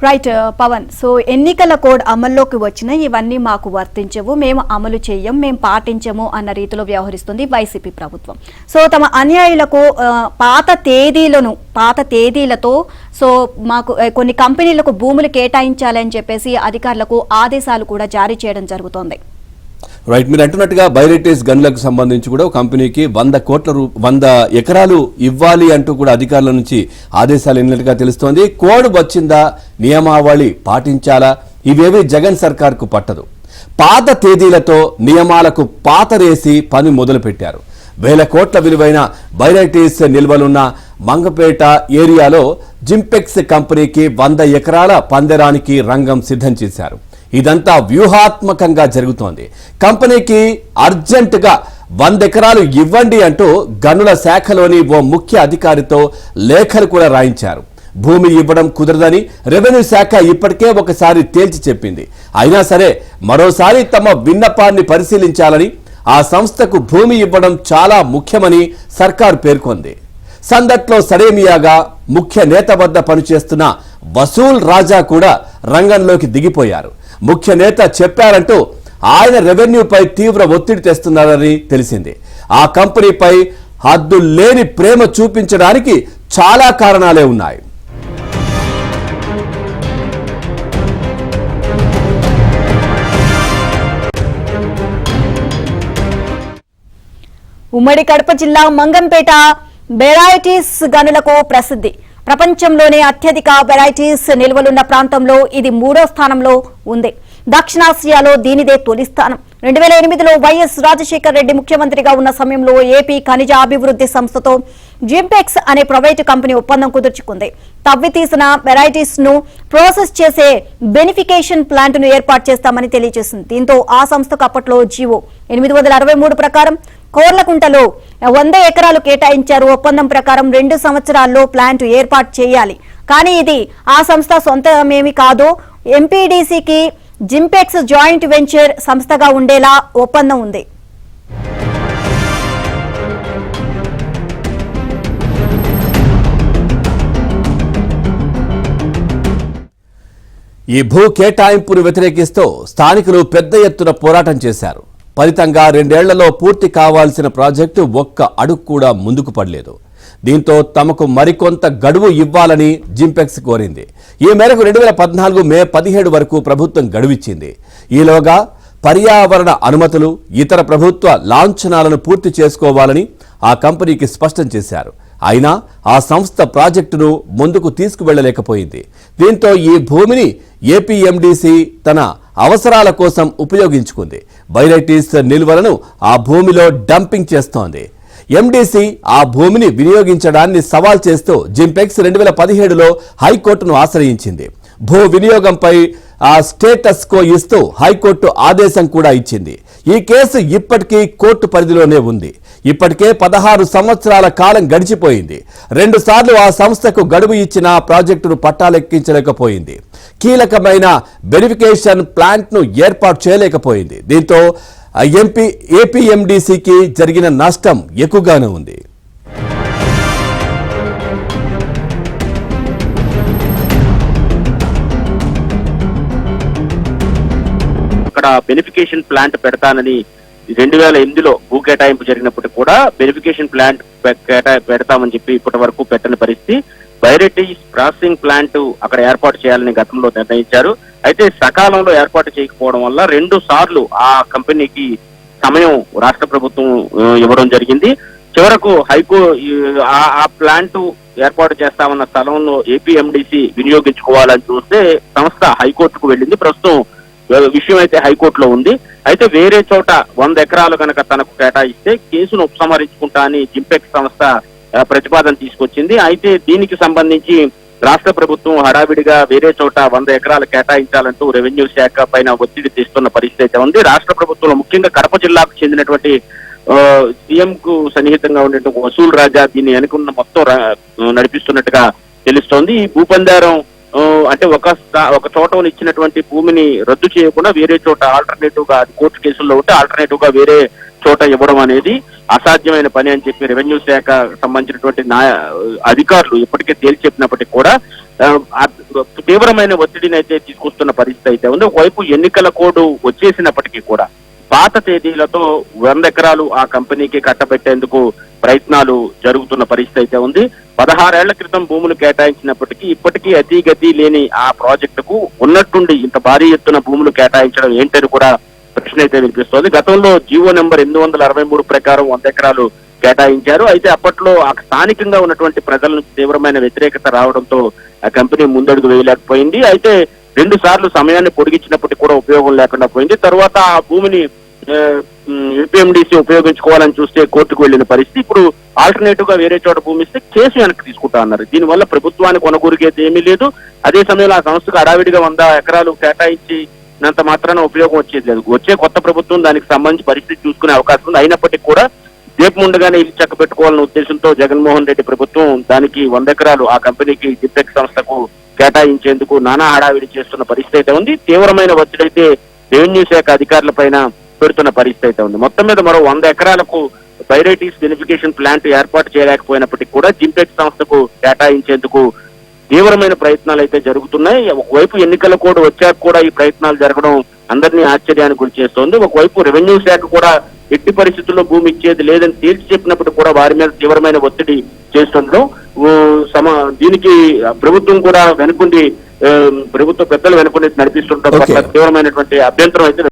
Right Pawan, so ఎన్నికల code అమల్లోకి వచ్చినా ఇవన్నీ మాకు వర్తించవు, మేము అమలు చేయం, మేము పాటించము అన్న రీతిలో వ్యవహరిస్తుంది వైసీపీ ప్రభుత్వం. సో తమ అన్యాయులకు పాత తేదీలతో సో మాకు కొన్ని కంపెనీలకు భూములు కేటాయించాలని చెప్పేసి అధికారులకు ఆదేశాలు కూడా జారీ చేయడం జరుగుతోంది. రైట్, మీరు అంటున్నట్టుగా బైరెటేస్ గన్లకు సంబంధించి కూడా కంపెనీకి 100 ఎకరాలు ఇవ్వాలి అంటూ కూడా అధికారుల నుంచి ఆదేశాలు వెళ్ళినట్టుగా తెలుస్తోంది. కోడ్ వచ్చిందా, నియమావళి పాటించాలా, ఇవేవి జగన్ సర్కార్కు పట్టదు. పాత తేదీలతో నియమాలకు పాతరేసి పని మొదలుపెట్టారు. 1000 కోట్ల విలువైన బైరెటేస్ నిల్వలున్న మంగపేట ఏరియాలో జింపెక్స్ కంపెనీకి 100 ఎకరాల పందెరానికి రంగం సిద్ధం చేశారు. ఇదంతా వ్యూహాత్మకంగా జరుగుతోంది. కంపెనీకి అర్జెంటుగా 100 ఎకరాలు ఇవ్వండి అంటూ గనుల శాఖలోని ఓ ముఖ్య అధికారితో లేఖలు కూడా రాయించారు. భూమి ఇవ్వడం కుదరదని రెవెన్యూ శాఖ ఇప్పటికే ఒకసారి తేల్చి చెప్పింది. అయినా సరే మరోసారి తమ విన్నపాన్ని పరిశీలించాలని, ఆ సంస్థకు భూమి ఇవ్వడం చాలా ముఖ్యమని సర్కార్ పేర్కొంది. సందట్లో సరేమియాగా ముఖ్య నేత వద్ద పనిచేస్తున్న వసూల్ రాజా కూడా రంగంలోకి దిగిపోయారు. ముఖ్య నేత చెప్పారంటూ ఆయన రెవెన్యూపై తీవ్ర ఒత్తిడి తెస్తున్నారని తెలిసింది. ఆ కంపెనీపై హద్దులేని ప్రేమ చూపించడానికి చాలా కారణాలే ఉన్నాయి. ఉమ్మడి కడప జిల్లా మంగంపేట బెరైటీస్ గనులకు ప్రసిద్ధి. ప్రపంచంలోనే అత్యధిక వెరైటీస్ నిల్వలున్న ప్రాంతంలో ఇది 3వ స్థానంలో ఉంది. దక్షిణాసియాలో దీనిదే తొలి స్థానం. 2008లో వైఎస్ రాజశేఖర్ రెడ్డి ముఖ్యమంత్రిగా ఉన్న సమయంలో ఏపీ ఖనిజ అభివృద్ధి సంస్థతో జింపెక్స్ అనే ప్రైవేటు కంపెనీ ఒప్పందం కుదుర్చుకుంది. తవ్వి తీసిన వెరైటీస్ ను ప్రాసెస్ చేసే బెనిఫికేషన్ ప్లాంట్ ను ఏర్పాటు చేస్తామని తెలియజేసింది. దీంతో ఆ సంస్థకు అప్పట్లో జీవో 863 ప్రకారం కోర్లకుంటలో 100 ఎకరాలు కేటాయించారు. ఒప్పందం ప్రకారం 2 సంవత్సరాల్లో ప్లాంట్ ఏర్పాటు చేయాలి. కానీ ఇది ఆ సంస్థ సొంతమేమీ కాదు. ఎంపీడీసీకి జింపెక్స్ జాయింట్ వెంచర్ సంస్థగా ఉండేలా ఒప్పందం ఉంది. ఈ భూ కేటాయింపును వ్యతిరేకిస్తూ స్థానికులు పెద్ద ఎత్తున పోరాటం చేశారు. ఫలితంగా 2 ఏళ్లలో పూర్తి కావాల్సిన ప్రాజెక్టు ఒక్క అడుగు కూడా ముందుకు పడలేదు. దీంతో తమకు మరికొంత గడువు ఇవ్వాలని జింపెక్స్ కోరింది. ఈ మేరకు 2014 మే 17 వరకు ప్రభుత్వం గడువిచ్చింది. ఈలోగా పర్యావరణ అనుమతులు, ఇతర ప్రభుత్వ లాంఛనాలను పూర్తి చేసుకోవాలని ఆ కంపెనీకి స్పష్టం చేశారు. అయినా ఆ సంస్థ ప్రాజెక్టును ముందుకు తీసుకువెళ్లలేకపోయింది. దీంతో ఈ భూమిని ఏపీఎండీసీ తన అవసరాల కోసం ఉపయోగించుకుంది. బైరెటీస్ నిల్వలను ఆ భూమిలో డంపింగ్ చేస్తోంది. ఎండీసీ ఆ భూమిని వినియోగించడాన్ని సవాల్ చేస్తూ జింపెక్స్ 2017లో హైకోర్టును ఆశ్రయించింది. భూ వినియోగంపై ఆ స్టేటస్ కో ఇస్తూ హైకోర్టు ఆదేశం కూడా ఇచ్చింది. ఈ కేసు ఇప్పటికీ కోర్టు పరిధిలోనే ఉంది. ఇప్పటికే 16 సంవత్సరాల కాలం గడిచిపోయింది. 2 సార్లు ఆ సంస్థకు గడువు ఇచ్చిన ప్రాజెక్టును పట్టాలెక్కించలేకపోయింది. కీలకమైన వెరిఫికేషన్ ప్లాంట్ను ఏర్పాటు చేయలేకపోయింది. దీంతో ఏపీఎండీసీకి జరిగిన నష్టం ఎక్కువగానే ఉంది. ఇక్కడ బెనిఫికేషన్ ప్లాంట్ పెడతానని 2008లో భూ కేటాయింపు జరిగినప్పటికీ కూడా బెనిఫికేషన్ ప్లాంట్ పెడతామని చెప్పి ఇప్పటి వరకు పెట్టని పరిస్థితి. బైరెటీస్ ప్రాసెసింగ్ ప్లాంట్ అక్కడ ఏర్పాటు చేయాలని గతంలో నిర్ణయించారు. అయితే సకాలంలో ఏర్పాటు చేయకపోవడం వల్ల 2 సార్లు ఆ కంపెనీకి సమయం రాష్ట్ర ప్రభుత్వం ఇవ్వడం జరిగింది. చివరకు ఆ ప్లాంట్ ఏర్పాటు చేస్తామన్న స్థలంలో ఏపీఎండీసీ వినియోగించుకోవాలని చూస్తే సంస్థ హైకోర్టుకు వెళ్ళింది. ప్రస్తుతం విషయం అయితే హైకోర్టులో ఉంది. అయితే వేరే చోట 100 ఎకరాలు కనుక తనకు కేటాయిస్తే కేసును ఉపసంహరించుకుంటా అని జింపెక్స్ సంస్థ ప్రతిపాదన తీసుకొచ్చింది. అయితే దీనికి సంబంధించి రాష్ట్ర ప్రభుత్వం హడావిడిగా వేరే చోట 100 ఎకరాలు కేటాయించాలంటూ రెవెన్యూ శాఖ పైన ఒత్తిడి తెస్తున్న పరిస్థితి అయితే ఉంది. రాష్ట్ర ప్రభుత్వంలో ముఖ్యంగా కడప జిల్లాకు చెందినటువంటి సీఎం కు సన్నిహితంగా ఉండేటువంటి వసూల్ రాజా దీన్ని అనుకున్న మొత్తం నడిపిస్తున్నట్టుగా తెలుస్తోంది. ఈ భూపందారం అంటే ఒక చోట ఇచ్చినటువంటి భూమిని రద్దు చేయకుండా వేరే చోట ఆల్టర్నేటివ్ గా కోర్టు కేసుల్లో ఉంటే ఆల్టర్నేటివ్ గా వేరే చోట ఇవ్వడం అనేది అసాధ్యమైన పని అని చెప్పి రెవెన్యూ శాఖ సంబంధించినటువంటి అధికారులు ఇప్పటికే తేల్చి చెప్పినప్పటికీ కూడా తీవ్రమైన ఒత్తిడిని అయితే తీసుకొస్తున్న పరిస్థితి అయితే ఉంది. ఒకవైపు ఎన్నికల కోడ్ వచ్చేసినప్పటికీ కూడా పాత తేదీలతో 100 ఎకరాలు ఆ కంపెనీకి కట్టబెట్టేందుకు ప్రయత్నాలు జరుగుతున్న పరిస్థితి అయితే ఉంది. 16 ఏళ్ల క్రితం భూములు కేటాయించినప్పటికీ ఇప్పటికీ అతిగతి లేని ఆ ప్రాజెక్టుకు ఉన్నట్టుండి ఇంత భారీ ఎత్తున భూములు కేటాయించడం ఏంటని కూడా ప్రశ్న అయితే వినిపిస్తోంది. గతంలో జీవో నెంబర్ 863 ప్రకారం 100 ఎకరాలు కేటాయించారు. అయితే అప్పట్లో ఆ స్థానికంగా ఉన్నటువంటి ప్రజల నుంచి తీవ్రమైన వ్యతిరేకత రావడంతో ఆ కంపెనీ ముందడుగు వేయలేకపోయింది. అయితే 2 సార్లు సమయాన్ని పొడిగించినప్పటికీ కూడా ఉపయోగం లేకుండా పోయింది. తర్వాత ఆ భూమిని యూపీఎండిసి ఉపయోగించుకోవాలని చూస్తే కోర్టుకు వెళ్లిన పరిస్థితి. ఇప్పుడు ఆల్టర్నేటివ్ గా వేరే చోట భూమి ఇస్తే కేసు వెనక్కి తీసుకుంటా అన్నారు. దీనివల్ల ప్రభుత్వానికి కొనగూరిగేది ఏమీ లేదు. అదే సమయంలో ఆ సంస్థకు అడావిడిగా 100 ఎకరాలు కేటాయించినంత మాత్రాన ఉపయోగం వచ్చేది లేదు. వచ్చే కొత్త ప్రభుత్వం దానికి సంబంధించి పరిస్థితి చూసుకునే అవకాశం ఉంది. అయినప్పటికీ కూడా దీపముండగానే ఇల్లు చక్క పెట్టుకోవాలన్న ఉద్దేశంతో జగన్మోహన్ రెడ్డి ప్రభుత్వం దానికి 100 ఎకరాలు ఆ కంపెనీకి జిప్టెక్ సంస్థకు కేటాయించేందుకు నానా హడావిడి చేస్తున్న పరిస్థితి అయితే ఉంది. తీవ్రమైన ఒత్తిడి అయితే రెవెన్యూ శాఖ అధికారుల పైన పెడుతున్న పరిస్థితి అయితే ఉంది. మొత్తం మీద మరో 100 ఎకరాలకు బైరైటీస్ బెనిఫికేషన్ ప్లాంట్ ఏర్పాటు చేయలేకపోయినప్పటికీ కూడా జింపెక్ సంస్థకు కేటాయించేందుకు తీవ్రమైన ప్రయత్నాలు అయితే జరుగుతున్నాయి. ఒకవైపు ఎన్నికల కోడ్ వచ్చాక కూడా ఈ ప్రయత్నాలు జరగడం అందరినీ ఆశ్చర్యానికి గురి చేస్తోంది. ఒకవైపు రెవెన్యూ శాఖ కూడా ఎట్టి పరిస్థితుల్లో భూమి ఇచ్చేది లేదని తేల్చి చెప్పినప్పుడు కూడా వారి మీద తీవ్రమైన ఒత్తిడి చేస్తుండడం, దీనికి ప్రభుత్వం కూడా వెనుకుండి ప్రభుత్వ పెద్దలు వెనుకుండి నడిపిస్తుండడం పట్ల తీవ్రమైనటువంటి అభ్యంతరం అయితే